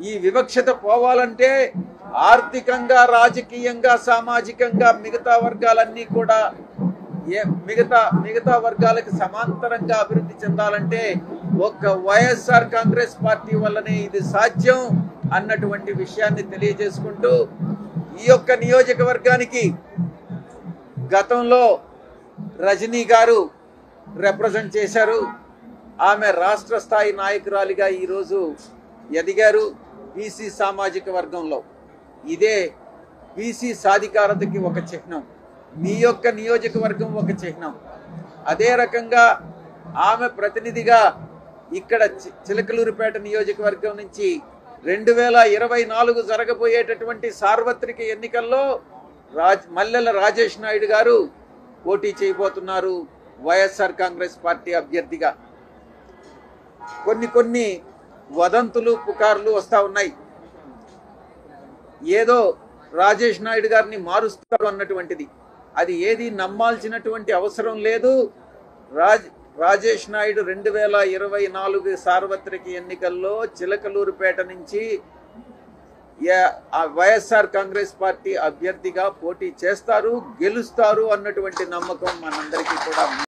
ఈ వివక్షత పోవాలంటే ఆర్థికంగా, రాజకీయంగా, సామాజికంగా మిగతా వర్గాలన్నీ కూడా మిగతా వర్గాలకు సమాంతరంగా అభివృద్ధి చెందాలంటే ఒక్క వైఎస్ఆర్ కాంగ్రెస్ పార్టీ వల్లనే ఇది సాధ్యం అన్నటువంటి విషయాన్ని తెలియజేసుకుంటూ ఈ యొక్క నియోజకవర్గానికి గతంలో రజనీ గారు రిప్రజెంట్ చేశారు. ఆమె రాష్ట్ర స్థాయి నాయకురాలిగా ఈరోజు ఎదిగారు బీసీ సామాజిక వర్గంలో. ఇదే బీసీ సాధికారతకి ఒక చిహ్నం, మీ యొక్క నియోజకవర్గం ఒక చిహ్నం. అదే రకంగా ఆమె ప్రతినిధిగా ఇక్కడ చిలకలూరిపేట నియోజకవర్గం నుంచి 2024 జరగబోయేటటువంటి సార్వత్రిక ఎన్నికల్లో మల్లెల రాజేష్ నాయుడు గారు పోటీ చేయబోతున్నారు వైఎస్ఆర్ కాంగ్రెస్ పార్టీ అభ్యర్థిగా. కొన్ని వదంతులు, పుకార్లు వస్తూ ఉన్నాయి. ఏదో రాజేష్ నాయుడు గారిని మారుస్తారు అన్నటువంటిది. అది ఏది నమ్మాల్సినటువంటి అవసరం లేదు. రాజేష్ నాయుడు 2024 సార్వత్రిక ఎన్నికల్లో చిలకలూరుపేట నుంచి వైఎస్ఆర్ కాంగ్రెస్ పార్టీ అభ్యర్థిగా పోటీ చేస్తారు, గెలుస్తారు అన్నటువంటి నమ్మకం మనందరికీ కూడా